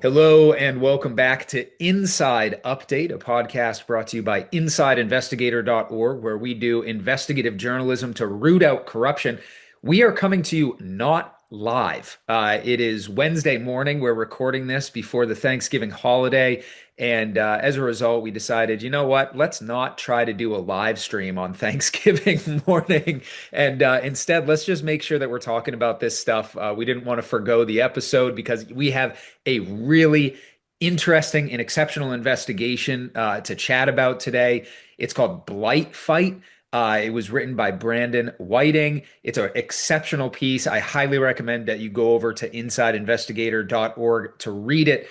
Hello and welcome back to Inside Update, a podcast brought to you by InsideInvestigator.org, where we do investigative journalism to root out corruption. We are coming to you not live. It is Wednesday morning. We're recording this before the Thanksgiving holiday. And as a result, we decided, you know what? Let's not try to do a live stream on Thanksgiving morning. And instead, let's just make sure that we're talking about this stuff. We didn't want to forgo the episode because we have a really interesting and exceptional investigation to chat about today. It's called Blight Fight. It was written by Brandon Whiting. It's an exceptional piece. I highly recommend that you go over to insideinvestigator.org to read it.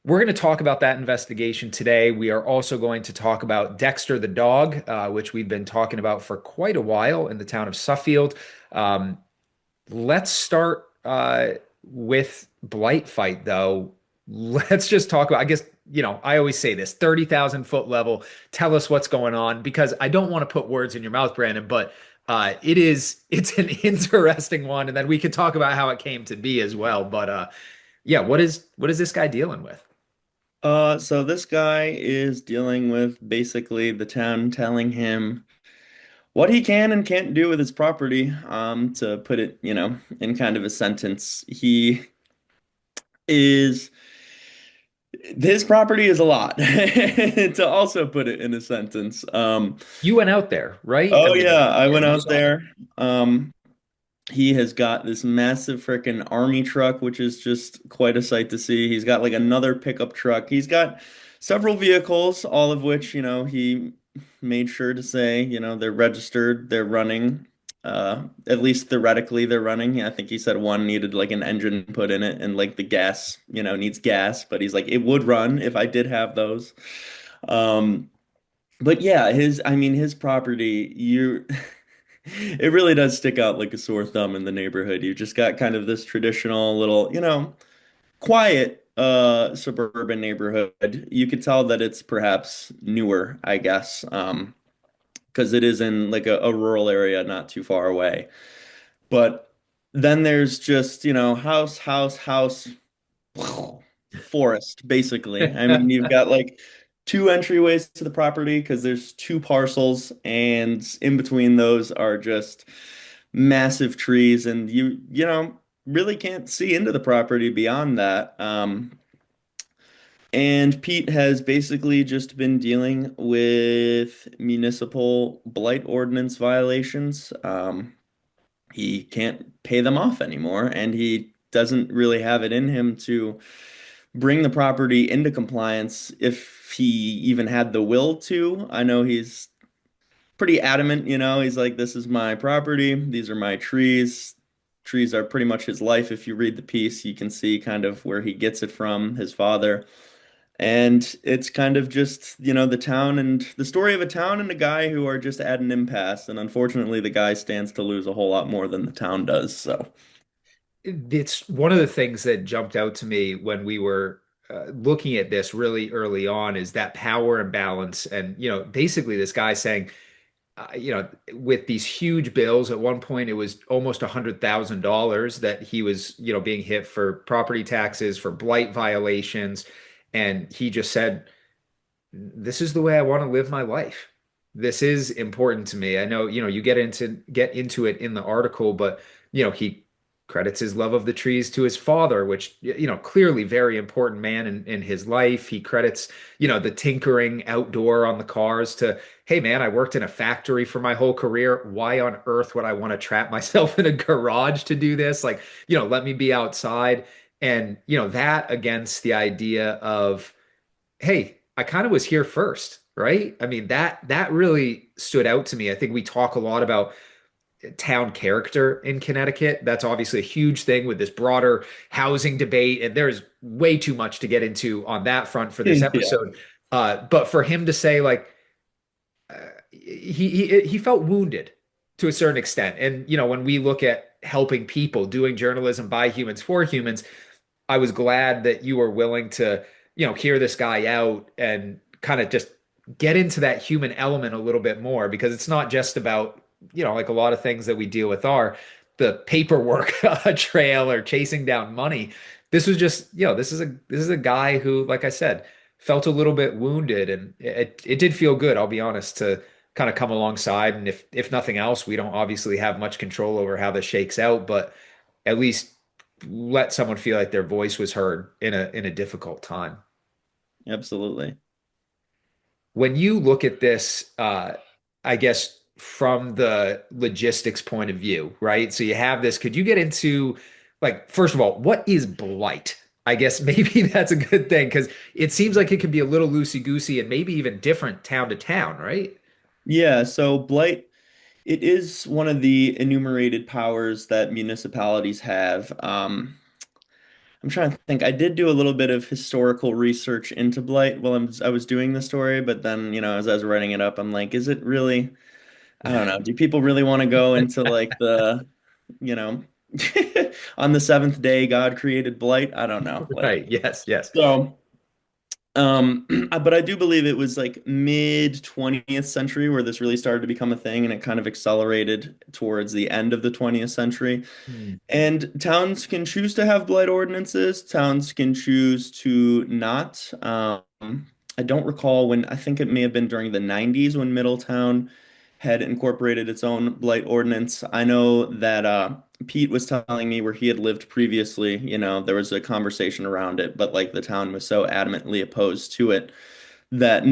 We're going to talk about that investigation today. We are also going to talk about Dexter the dog, which we've been talking about for quite a while in the town of Suffield. Let's start with Blight Fight, though. Let's just talk about, I guess, I always say this 30,000 foot level. Tell us what's going on because I don't want to put words in your mouth, Brandon, but it's an interesting one. And then we could talk about how it came to be as well. But yeah, what is this guy dealing with? So this guy is dealing with basically the town telling him what he can and can't do with his property. To put it, in kind of a sentence, is his property is a lot. To also put it in a sentence. You went out there, right? I Oh mean, yeah, I yeah, went you out saw it. there. He has got this massive freaking army truck, which is just quite a sight to see. He's got like another pickup truck. He's got several vehicles, all of which, he made sure to say, they're registered, they're running. At least theoretically, they're running. Yeah, I think he said one needed like an engine put in it and like the gas, needs gas, but he's like, it would run if I did have those. Um, but yeah, his property, it really does stick out like a sore thumb in the neighborhood. You've just got kind of this traditional little, quiet suburban neighborhood. You could tell that it's perhaps newer, I guess, because it is in like a rural area not too far away. But then there's just, house, house, house, forest, basically. I mean, you've got like two entryways to the property because there's two parcels, and in between those are just massive trees, and you really can't see into the property beyond that. And Pete has basically just been dealing with municipal blight ordinance violations. He can't pay them off anymore, and he doesn't really have it in him to bring the property into compliance if he even had the will to. I know he's pretty adamant, he's like, this is my property, these are my trees. Trees are pretty much his life. If you read the piece, you can see kind of where he gets it from, his father. And it's kind of just, the town and the story of a town and a guy who are just at an impasse. And unfortunately, the guy stands to lose a whole lot more than the town does. So. It's one of the things that jumped out to me when we were looking at this really early on is that power imbalance. And, basically this guy saying, with these huge bills, at one point it was almost $100,000 that he was, being hit for property taxes, for blight violations. And he just said, this is the way I want to live my life. This is important to me. I know, you get into it in the article, but he credits his love of the trees to his father, which, clearly very important man in his life. He credits, the tinkering outdoor on the cars to, hey man, I worked in a factory for my whole career. Why on earth would I want to trap myself in a garage to do this? Like, let me be outside. And, that against the idea of, hey, I kind of was here first, right? I mean, that really stood out to me. I think we talk a lot about town character in Connecticut. That's obviously a huge thing with this broader housing debate, and there's way too much to get into on that front for this Yeah. episode. But for him to say like he felt wounded to a certain extent, and when we look at helping people, doing journalism by humans for humans, I was glad that you were willing to, hear this guy out and kind of just get into that human element a little bit more because it's not just about, like a lot of things that we deal with are the paperwork trail or chasing down money. This was just, this is a guy who, like I said, felt a little bit wounded, and it did feel good, I'll be honest, to kind of come alongside. And if nothing else, we don't obviously have much control over how this shakes out, but at least let someone feel like their voice was heard in a difficult time. Absolutely. When you look at this, I guess from the logistics point of view, right? So you have this. Could you get into, like, first of all, what is blight? I guess maybe that's a good thing because it seems like it could be a little loosey-goosey and maybe even different town to town, right? Yeah, so blight, it is one of the enumerated powers that municipalities have. I'm trying to think. I did do a little bit of historical research into blight while I was doing the story, but then, as I was writing it up, I'm like, is it really? I don't know. Do people really want to go into like you know, on the seventh day God created blight? I don't know. Like, Right. Yes. Yes. so. But I do believe it was like mid 20th century where this really started to become a thing, and it kind of accelerated towards the end of the 20th century. Hmm. And towns can choose to have blight ordinances. Towns can choose to not. I don't recall when, I think it may have been during the 90s when Middletown had incorporated its own blight ordinance. I know that Pete was telling me where he had lived previously, there was a conversation around it, but like the town was so adamantly opposed to it that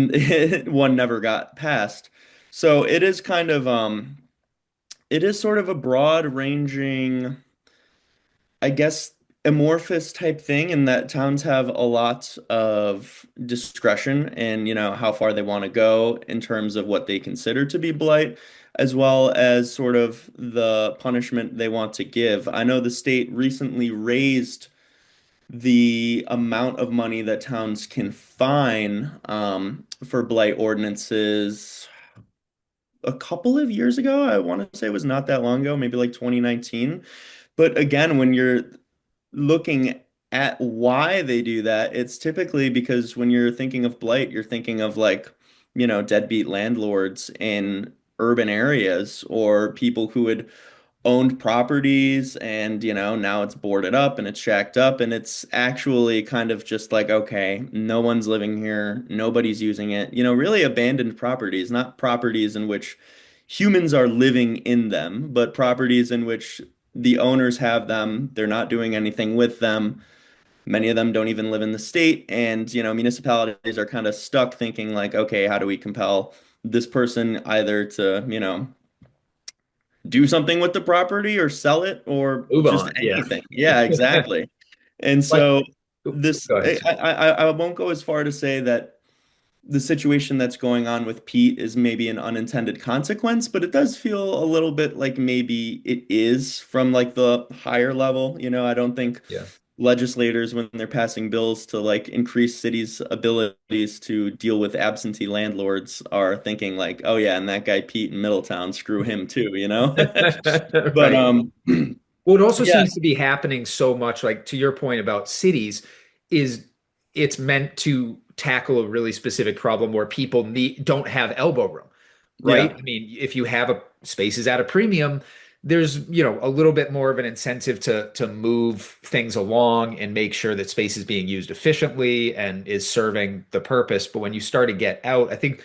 one never got passed. So it is sort of a broad-ranging, I guess, amorphous type thing in that towns have a lot of discretion and, how far they want to go in terms of what they consider to be blight, as well as sort of the punishment they want to give. I know the state recently raised the amount of money that towns can fine for blight ordinances a couple of years ago. I want to say it was not that long ago, maybe like 2019. But again, when you're looking at why they do that, it's typically because when you're thinking of blight, you're thinking of like, deadbeat landlords in urban areas or people who had owned properties and, now it's boarded up and it's shacked up and it's actually kind of just like, okay, no one's living here, nobody's using it, really abandoned properties, not properties in which humans are living in them, but properties in which the owners have them, they're not doing anything with them. Many of them don't even live in the state, and municipalities are kind of stuck thinking like, okay, how do we compel this person either to, do something with the property or sell it or Move just on. Yeah. anything. Yeah, exactly. And Like, so go this, ahead, sir. I won't go as far to say that the situation that's going on with Pete is maybe an unintended consequence, but it does feel a little bit like maybe it is from like the higher level. I don't think Yeah. legislators, when they're passing bills to like increase cities' abilities to deal with absentee landlords, are thinking like, oh yeah, and that guy Pete in Middletown, screw him too. But Right. Well, it also yeah, seems to be happening so much, like to your point about cities, is it's meant to tackle a really specific problem where people don't have elbow room, right? yeah, I mean, if you have a space is at a premium, there's, a little bit more of an incentive to move things along and make sure that space is being used efficiently and is serving the purpose. But when you start to get out, I think,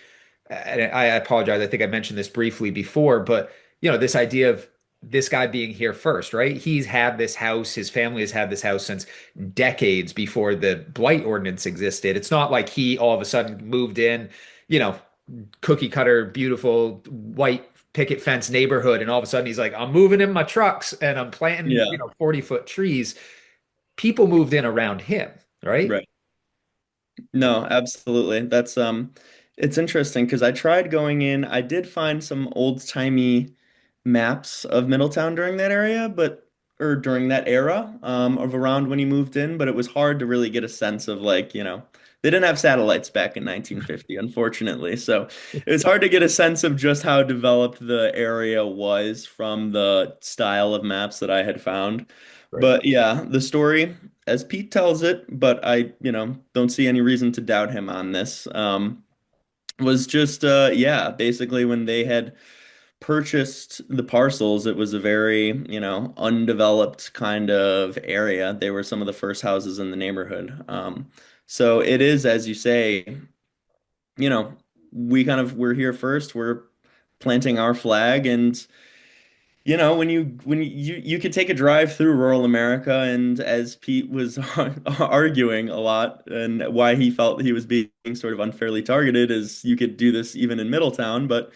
and I apologize, I think I mentioned this briefly before, but this idea of this guy being here first, right? He's had this house, his family has had this house since decades before the blight ordinance existed. It's not like he all of a sudden moved in, you know, cookie cutter, beautiful white picket fence neighborhood, and all of a sudden he's like, I'm moving in my trucks and I'm planting, yeah, 40-foot trees. People moved in around him, right? right. No, absolutely. It's interesting because I tried going in. I did find some old-timey maps of Middletown during that area, or during that era, of around when he moved in, but it was hard to really get a sense of like, they didn't have satellites back in 1950, unfortunately. So it was hard to get a sense of just how developed the area was from the style of maps that I had found. Right. But yeah, the story as Pete tells it, but I, don't see any reason to doubt him on this. Was just yeah, basically when they had purchased the parcels, it was a very, undeveloped kind of area. They were some of the first houses in the neighborhood. So it is, as you say, you know, we're here first. We're planting our flag, and when you could take a drive through rural America, and as Pete was arguing a lot, and why he felt he was being sort of unfairly targeted, is you could do this even in Middletown, but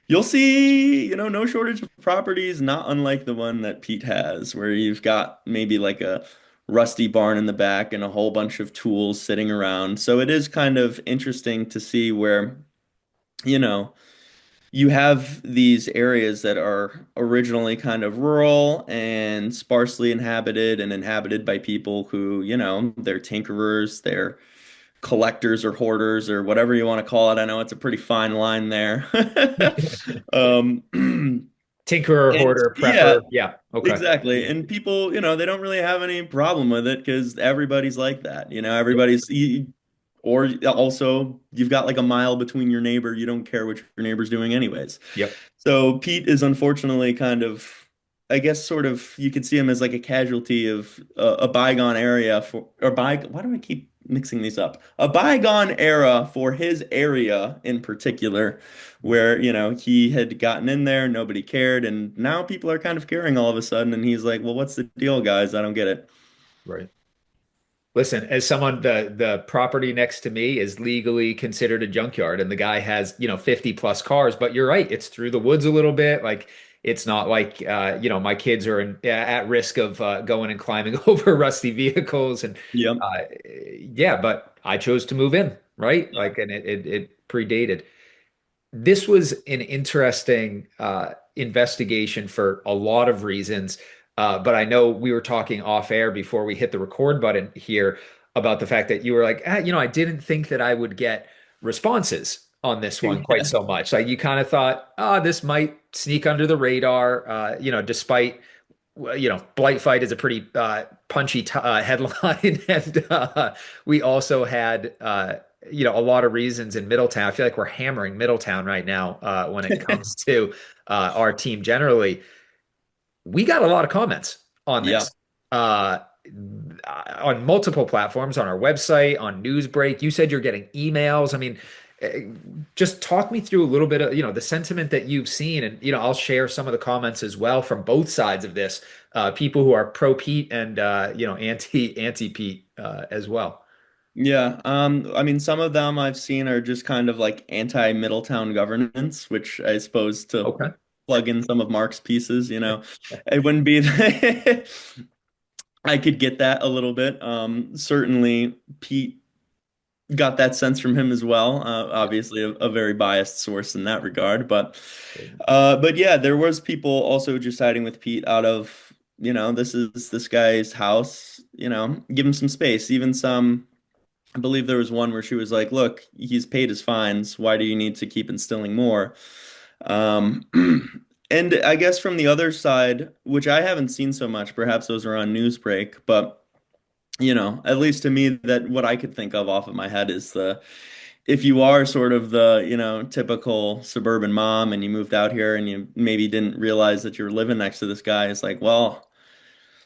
you'll see, no shortage of properties, not unlike the one that Pete has, where you've got maybe like a rusty barn in the back and a whole bunch of tools sitting around. So it is kind of interesting to see where, you know, you have these areas that are originally kind of rural and sparsely inhabited and inhabited by people who, they're tinkerers, they're collectors or hoarders or whatever you want to call it. I know it's a pretty fine line there. Um, Tinkerer, and hoarder, yeah, prepper. Yeah. Okay. exactly. And people, they don't really have any problem with it because everybody's like that. Yep. Or also you've got like a mile between your neighbor. You don't care what your neighbor's doing anyways. Yep. So Pete is unfortunately kind of, I guess, sort of, you could see him as like a casualty of a bygone area why do I keep mixing these up? A bygone era for his area in particular, where, he had gotten in there, nobody cared, and now people are kind of caring all of a sudden, and he's like, well, what's the deal, guys? I don't get it. Right. Listen, as someone, the property next to me is legally considered a junkyard, and the guy has, 50 plus cars. But you're right, it's through the woods a little bit. Like it's not like my kids are at risk of going and climbing over rusty vehicles. And Yep. uh, yeah, but I chose to move in, right? Yeah. Like, and it predated. This was an interesting investigation for a lot of reasons. But I know we were talking off air before we hit the record button here about the fact that you were like, I didn't think that I would get responses on this one quite Yeah. so much. Like you kind of thought, oh, this might sneak under the radar, despite Blight Fight is a pretty punchy headline, and we also had a lot of reasons in Middletown. I feel like we're hammering Middletown right now when it comes to our team generally. We got a lot of comments on Yeah. this on multiple platforms, on our website, on Newsbreak. You said you're getting emails. I mean, eh, just talk me through a little bit of, the sentiment that you've seen. And, I'll share some of the comments as well from both sides of this, people who are pro Pete and, anti Pete as well. Yeah, I mean, some of them I've seen are just kind of like anti-Middletown governance, which I suppose to Okay. plug in some of Mark's pieces, it wouldn't be I could get that a little bit. Certainly Pete got that sense from him as well. Obviously a very biased source in that regard, but yeah, there was people also just siding with Pete out of, this is this guy's house, give him some space, even some. I believe there was one where she was like, "Look, he's paid his fines. Why do you need to keep instilling more?" Um, and I guess from the other side, which I haven't seen so much, perhaps those are on Newsbreak, but at least to me, that what I could think of off of my head is if you are sort of the, typical suburban mom and you moved out here and you maybe didn't realize that you're living next to this guy, it's like, well,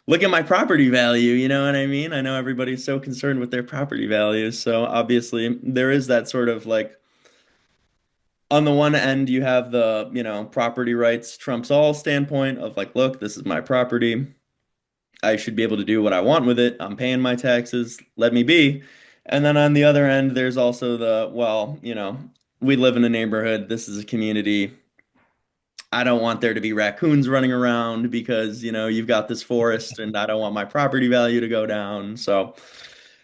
look at my property value, you know what I mean? I know everybody's so concerned with their property values. So obviously there is that sort of like, on the one end, you have the, property rights trumps all standpoint of like, look, this is my property. I should be able to do what I want with it. I'm paying my taxes. Let me be. And then on the other end, there's also the, well, we live in a neighborhood. This is a community. I don't want there to be raccoons running around because, you've got this forest and I don't want my property value to go down. So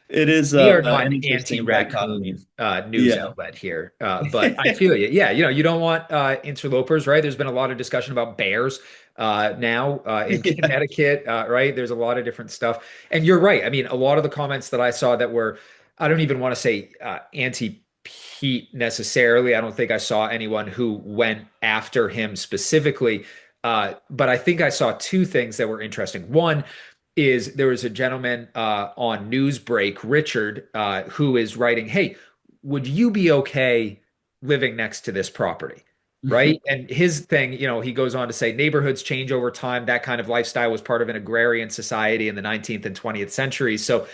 it is We are not an an interesting dichotomy. anti-raccoon news Yeah. outlet here, but I feel you. Yeah, you don't want interlopers, right? There's been a lot of discussion about bears now in Yeah. Connecticut, right? There's a lot of different stuff, and you're right. I mean, a lot of the comments that I saw that were, I don't even want to say anti-Pete necessarily. I don't think I saw anyone who went after him specifically, but I think I saw two things that were interesting. One is there was a gentleman on Newsbreak, Richard, who is writing, "Hey, would you be okay living next to this property?" right? And his thing, he goes on to say neighborhoods change over time. That kind of lifestyle was part of an agrarian society in the 19th and 20th centuries. So,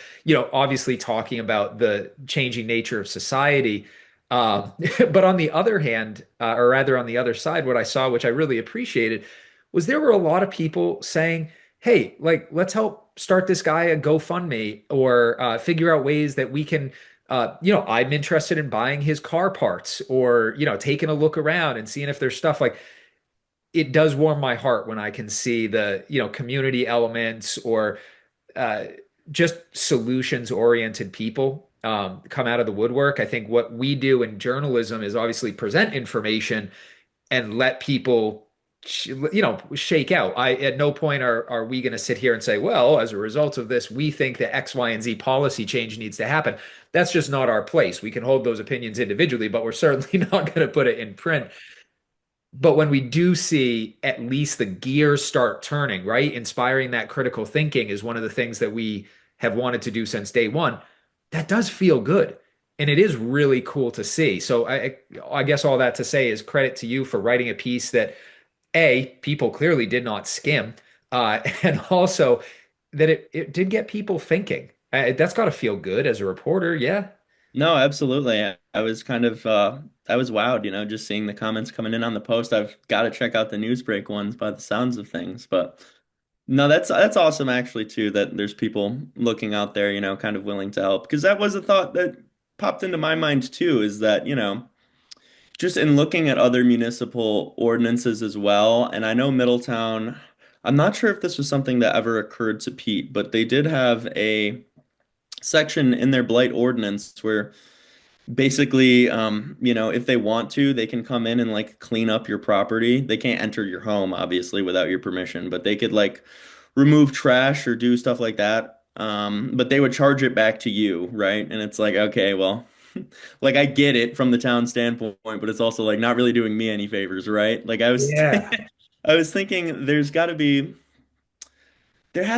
obviously talking about the changing nature of society. But on the other hand, or rather on the other side, what I saw, which I really appreciated, was there were a lot of people saying, hey, like, let's help start this guy a GoFundMe or figure out ways that we can I'm interested in buying his car parts or, taking a look around and seeing if there's stuff like it does warm my heart when I can see the, community elements or uh, just solutions oriented people come out of the woodwork. I think what we do in journalism is obviously present information and let people shake out. I at no point are we going to sit here and say, well, as a result of this, we think that X, Y, and Z policy change needs to happen. That's just not our place. We can hold those opinions individually, but we're certainly not going to put it in print. But when we do see at least the gears start turning, right? Inspiring that critical thinking is one of the things that we have wanted to do since day one. That does feel good. And it is really cool to see. So I guess all that to say is credit to you for writing a piece that people clearly did not skim, and also that it did get people thinking. That's got to feel good as a reporter. Yeah. No, absolutely. I was kind of I was wowed, just seeing the comments coming in on the post. I've got to check out the Newsbreak ones by the sounds of things. But no, that's awesome actually too, that there's people looking out there, kind of willing to help. Because that was a thought that popped into my mind too, is that, just in looking at other municipal ordinances as well, and I know Middletown, I'm not sure if this was something that ever occurred to Pete, but they did have a section in their blight ordinance where basically, if they want to, they can come in and like clean up your property. They can't enter your home, obviously, without your permission, but they could like remove trash or do stuff like that. But they would charge it back to you, right? And it's like, okay, well, like I get it from the town standpoint, but it's also like not really doing me any favors, right? Like I was, Yeah. I was thinking there has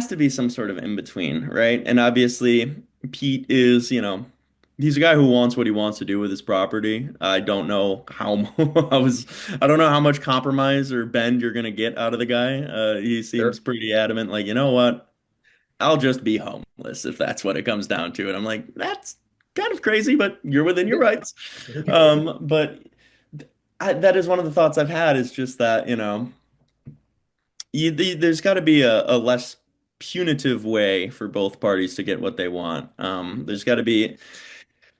to be some sort of in between, right? And obviously, Pete is, he's a guy who wants what he wants to do with his property. I don't know how I don't know how much compromise or bend you're gonna get out of the guy. He seems Sure. pretty adamant, like, you know what? I'll just be homeless if that's what it comes down to. And I'm like, that's kind of crazy, but you're within your rights. But that is one of the thoughts I've had is just that, there's got to be a less punitive way for both parties to get what they want. There's got to be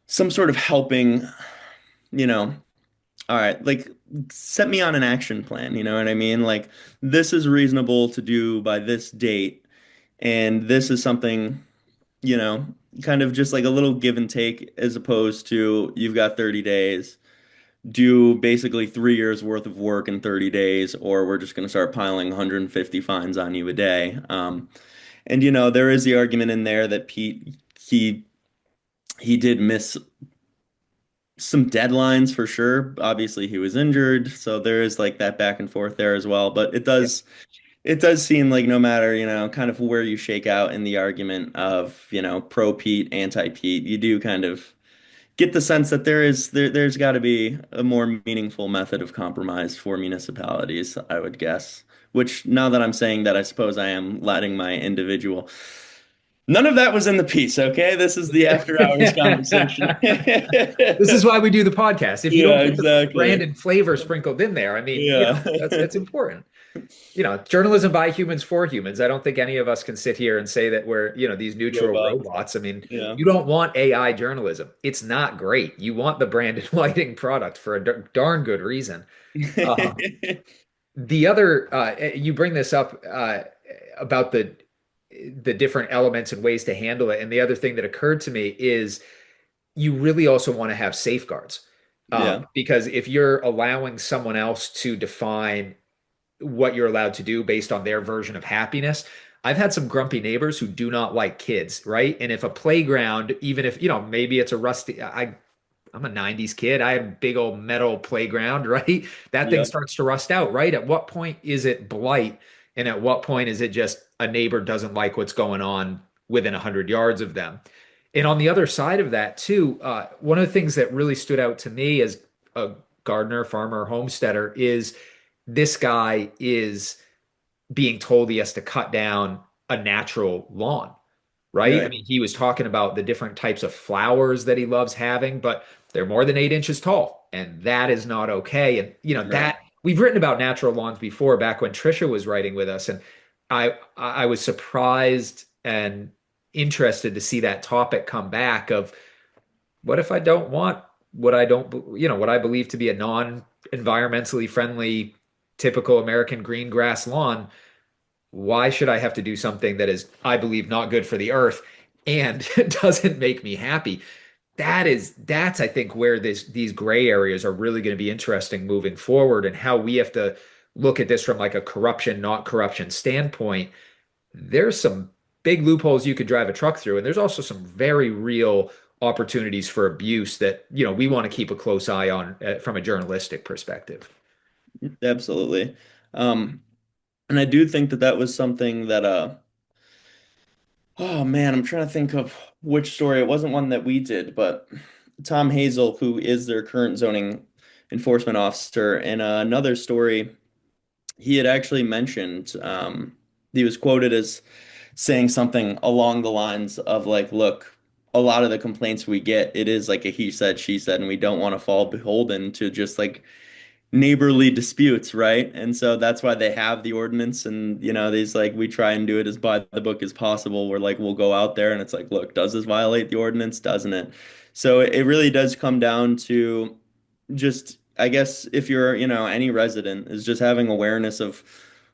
some sort of helping, you know, all right, like set me on an action plan, you know what I mean? Like this is reasonable to do by this date, and this is something, you know, kind of just like a little give and take as opposed to you've got 30 days, do basically 3 years worth of work in 30 days, or we're just going to start piling 150 fines on you a day. And there is the argument in there that Pete he did miss some deadlines for sure. Obviously, he was injured, so there is like that back and forth there as well. But it does seem like no matter, kind of where you shake out in the argument of, pro Pete, anti Pete, you do kind of get the sense that there's got to be a more meaningful method of compromise for municipalities, I would guess. Which now that I'm saying that, I suppose I am letting my individual. None of that was in the piece, okay? This is the after hours conversation. This is why we do the podcast. If you Yeah, don't get the brand exactly. and flavor sprinkled in there, I mean, Yeah. that's important. Journalism by humans for humans. I don't think any of us can sit here and say that we're, these neutral Robots. robots. I mean, Yeah. you don't want AI journalism. It's not great. You want the branded lighting product for a darn good reason. Uh, the other, you bring this up about the different elements and ways to handle it. And the other thing that occurred to me is you really also want to have safeguards. Yeah. Because if you're allowing someone else to define what you're allowed to do based on their version of happiness. I've had some grumpy neighbors who do not like kids, right? And if a playground, even if, maybe it's a rusty, I'm a 90s kid. I had a big old metal playground, right? That thing Yeah. starts to rust out, right? At what point is it blight? And at what point is it just a neighbor doesn't like what's going on within 100 yards of them? And on the other side of that, too, one of the things that really stood out to me as a gardener, farmer, homesteader, is this guy is being told he has to cut down a natural lawn, right? I Right. mean, he was talking about the different types of flowers that he loves having, but they're more than 8 inches tall, and that is not okay. And Right. that we've written about natural lawns before, back when Trisha was writing with us, and I was surprised and interested to see that topic come back of what if I don't want what I don't, what I believe to be a non-environmentally friendly, typical American green grass lawn? Why should I have to do something that is, I believe, not good for the earth and doesn't make me happy? That's I think where these gray areas are really going to be interesting moving forward, and how we have to look at this from like a corruption, not corruption standpoint. There's some big loopholes you could drive a truck through, and there's also some very real opportunities for abuse that, we want to keep a close eye on from a journalistic perspective. Absolutely. Um, and I do think that that was something that oh man, I'm trying to think of which story. It wasn't one that we did, but Tom Hazel, who is their current zoning enforcement officer, in another story, he had actually mentioned, he was quoted as saying something along the lines of like, look, a lot of the complaints we get, it is like a he said, she said, and we don't want to fall beholden to just like neighborly disputes, right? And so that's why they have the ordinance. And, these like, we try and do it as by the book as possible. We're like, we'll go out there and it's like, look, does this violate the ordinance? Doesn't it? So it really does come down to just, I guess, if you're, any resident, is just having awareness of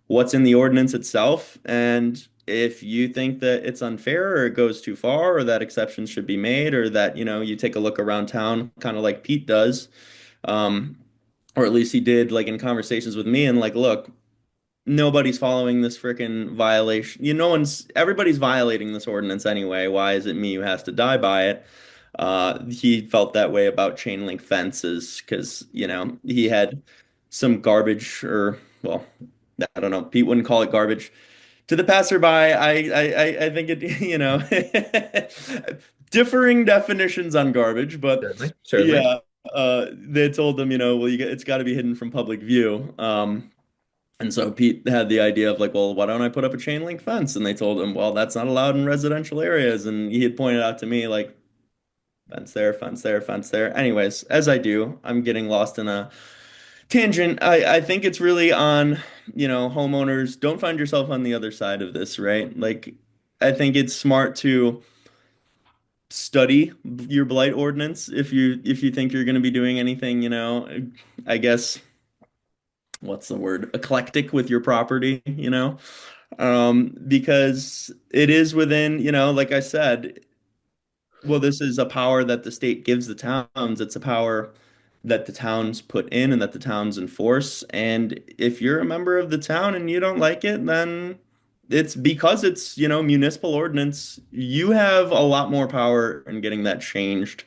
what's in the ordinance itself. And if you think that it's unfair or it goes too far or that exceptions should be made or that, you take a look around town, kind of like Pete does. Um, or at least he did like in conversations with me and like, look, nobody's following this freaking violation. Everybody's violating this ordinance anyway. Why is it me who has to die by it? He felt that way about chain link fences because, he had some garbage or, well, I don't know. Pete wouldn't call it garbage. To the passerby, I think it, differing definitions on garbage, but Certainly, certainly. yeah, they told them, well, it's got to be hidden from public view. And so Pete had the idea of like, well, why don't I put up a chain link fence? And they told him, well, that's not allowed in residential areas. And he had pointed out to me like, fence there, fence there, fence there. Anyways, as I do, I'm getting lost in a tangent. I think it's really on, homeowners, don't find yourself on the other side of this, right? Like, I think it's smart to study your blight ordinance if you think you're going to be doing anything, I guess what's the word? Eclectic with your property, because it is within, like I said, well, this is a power that the state gives the towns. It's a power that the towns put in and that the towns enforce. And if you're a member of the town and you don't like it, then it's because it's, municipal ordinance. You have a lot more power in getting that changed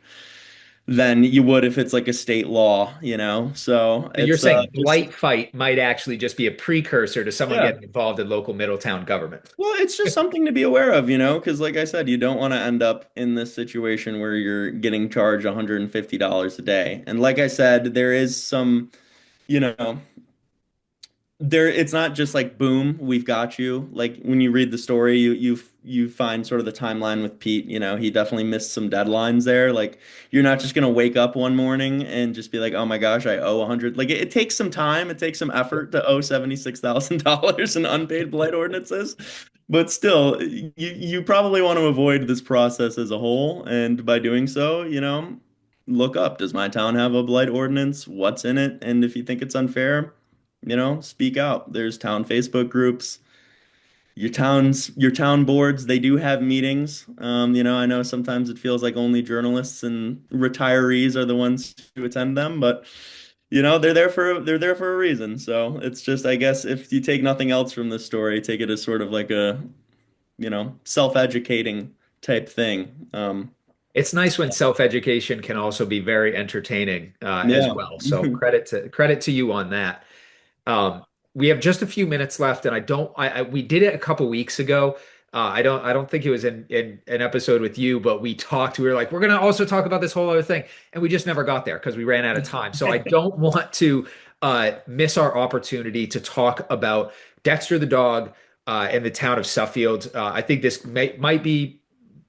than you would if it's like a state law. So So you're it's saying just Blight Fight might actually just be a precursor to someone yeah. getting involved in local Middletown government. Well, it's just something to be aware of, because like I said, you don't want to end up in this situation where you're getting charged $150 a day. And like I said, there is some, you know, there it's not just like boom, we've got you. Like when you read the story, you find sort of the timeline with Pete, he definitely missed some deadlines there. Like you're not just gonna wake up one morning and just be like, oh my gosh, I owe 100. Like it takes some time, it takes some effort to owe $76,000 in unpaid blight ordinances. But still, you probably want to avoid this process as a whole, and by doing so, look up, does my town have a blight ordinance? What's in it? And if you think it's unfair, speak out. There's town Facebook groups, your town boards, they do have meetings. I know sometimes it feels like only journalists and retirees are the ones who attend them, but they're there for a reason. So it's just, I guess, if you take nothing else from this story, take it as sort of like a, self-educating type thing. It's nice when self-education can also be very entertaining as Yeah. well. So credit to you on that. Um, we have just a few minutes left, and I don't. We did it a couple weeks ago. I don't think it was in an episode with you, but we talked. We were like, we're gonna also talk about this whole other thing, and we just never got there because we ran out of time. So I don't want to miss our opportunity to talk about Dexter the dog in the town of Suffield. I think this might be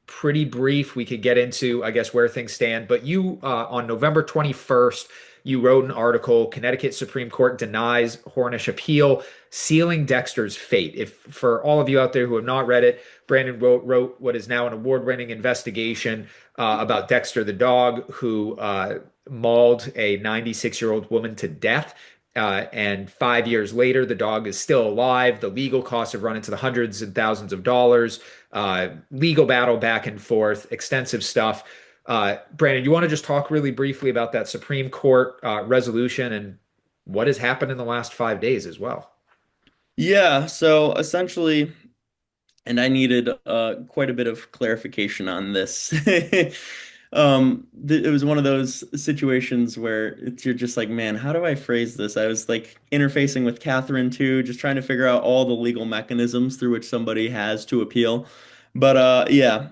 pretty brief. We could get into, I guess, where things stand. But you, on November 21st, you wrote an article, Connecticut Supreme Court denies Hornish appeal, sealing Dexter's fate. If for all of you out there who have not read it, Brandon wrote what is now an award-winning investigation about Dexter the dog, who mauled a 96-year-old woman to death. And 5 years later, the dog is still alive. The legal costs have run into the hundreds and thousands of dollars. Legal battle back and forth, extensive stuff. Brandon, you want to just talk really briefly about that Supreme Court resolution and what has happened in the last 5 days as well? Yeah, so essentially, and I needed quite a bit of clarification on this. It was one of those situations where you're just like, man, how do I phrase this? I was like interfacing with Catherine too, just trying to figure out all the legal mechanisms through which somebody has to appeal. But yeah,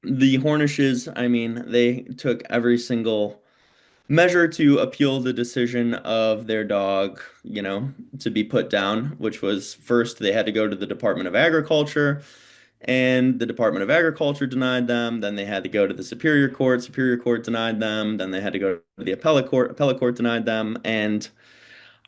the Hornishes, I mean, they took every single measure to appeal the decision of their dog, to be put down, which was first they had to go to the Department of Agriculture, and the Department of Agriculture denied them. Then they had to go to the Superior Court. Superior Court denied them. Then they had to go to the Appellate Court. Appellate Court denied them. And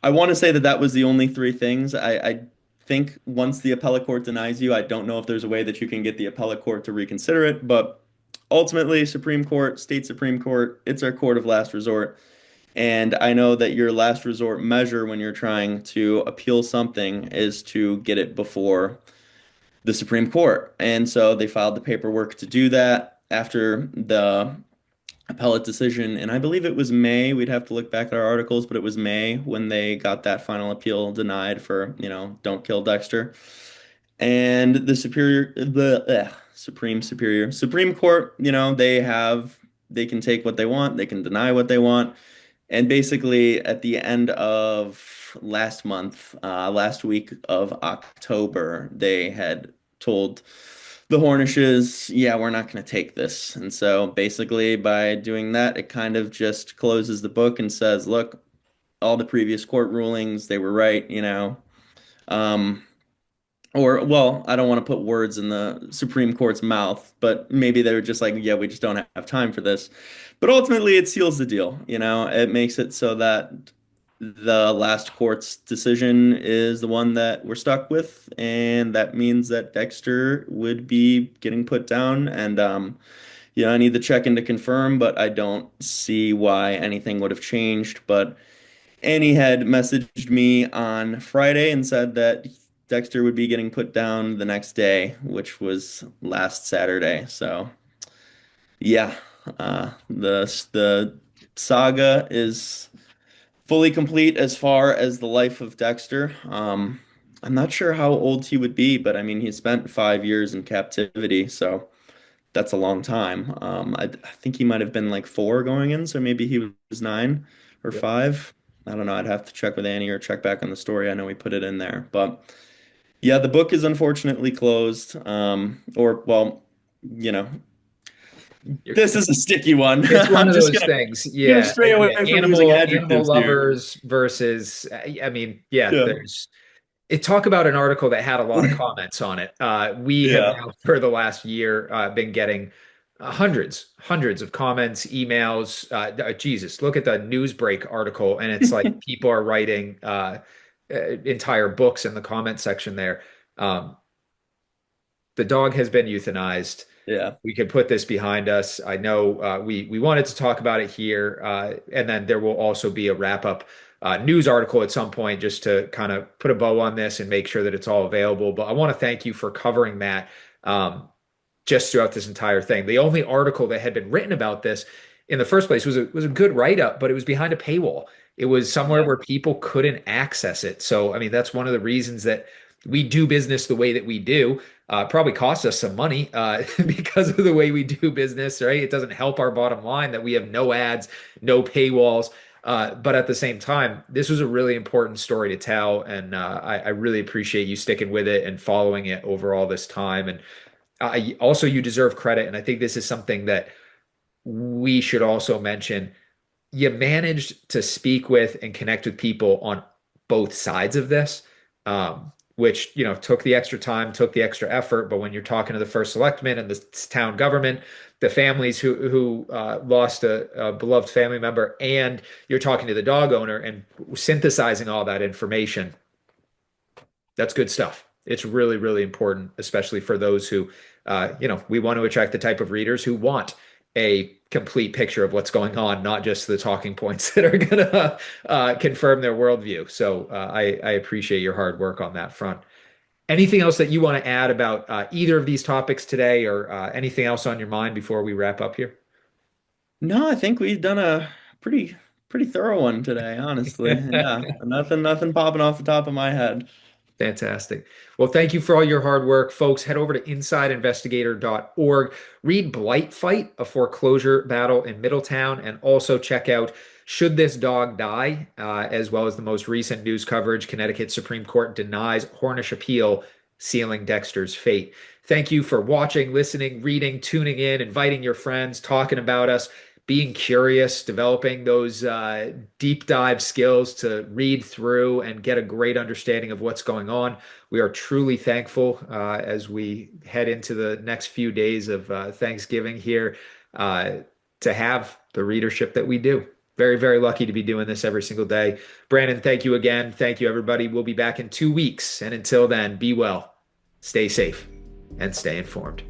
I want to say that that was the only three things. I think once the Appellate Court denies you, I don't know if there's a way that you can get the Appellate Court to reconsider it, but ultimately, Supreme Court, State Supreme Court, it's our court of last resort. And I know that your last resort measure when you're trying to appeal something is to get it before the Supreme Court. And so they filed the paperwork to do that after the appellate decision. And I believe it was May. We'd have to look back at our articles, but it was May when they got that final appeal denied for, don't kill Dexter. And the Supreme Court, they can take what they want, they can deny what they want. And basically, at the end of last week of October, they had told the Hornishes, yeah, we're not going to take this. And so basically, by doing that, it kind of just closes the book and says, look, all the previous court rulings, they were right. Um, or, well, I don't want to put words in the Supreme Court's mouth, but maybe they were just like, yeah, we just don't have time for this. But ultimately, it seals the deal. It makes it so that the last court's decision is the one that we're stuck with, and that means that Dexter would be getting put down. And I need the check-in to confirm, but I don't see why anything would have changed. But Annie had messaged me on Friday and said that Dexter would be getting put down the next day, which was last Saturday. So yeah, the saga is fully complete as far as the life of Dexter. I'm not sure how old he would be, but I mean, he spent 5 years in captivity, so that's a long time. I think he might have been like four going in, so maybe he was nine or Yep. five. I don't know. I'd have to check with Annie or check back on the story. I know we put it in there, but yeah, the book is unfortunately closed. Or well, you know, You're, this is a sticky one. it's one I'm of just those gonna things. gonna Yeah. stray away Yeah. from using Animal adjectives here. lovers versus, I mean, yeah, Yeah. talk about an article that had a lot of comments on it. We have Yeah. now, for the last year, been getting hundreds of comments, emails. Jesus, look at the Newsbreak article, and it's like people are writing entire books in the comment section there. Um, the dog has been euthanized. Yeah. We could put this behind us. I know we wanted to talk about it here, and then there will also be a wrap up news article at some point just to kind of put a bow on this and make sure that it's all available. But I want to thank you for covering that just throughout this entire thing. The only article that had been written about this in the first place was a good write up, but it was behind a paywall. It was somewhere Yeah. where people couldn't access it. So I mean, that's one of the reasons that we do business the way that we do. Probably costs us some money because of the way we do business, right? It doesn't help our bottom line that we have no ads, no paywalls. But at the same time, this was a really important story to tell, and I really appreciate you sticking with it and following it over all this time. And also, you deserve credit, and I think this is something that we should also mention. You managed to speak with and connect with people on both sides of this, which, took the extra time, took the extra effort. But when you're talking to the first selectman and the town government, the families who lost a beloved family member, and you're talking to the dog owner and synthesizing all that information, that's good stuff. It's really, really important, especially for those who, we want to attract the type of readers who want a complete picture of what's going on, not just the talking points that are going to confirm their worldview. So I appreciate your hard work on that front. Anything else that you want to add about either of these topics today, or anything else on your mind before we wrap up here? No, I think we've done a pretty thorough one today, honestly. Yeah, nothing popping off the top of my head. Fantastic. Well, thank you for all your hard work, folks. Head over to insideinvestigator.org. Read Blight Fight, a foreclosure battle in Middletown, and also check out Should This Dog Die, as well as the most recent news coverage. Connecticut Supreme Court denies Hornish appeal, sealing Dexter's fate. Thank you for watching, listening, reading, tuning in, inviting your friends, talking about us, being curious, developing those deep dive skills to read through and get a great understanding of what's going on. We are truly thankful as we head into the next few days of Thanksgiving here uh, to have the readership that we do. Very, very lucky to be doing this every single day. Brandon, thank you again. Thank you, everybody. We'll be back in 2 weeks. And until then, be well, stay safe, and stay informed.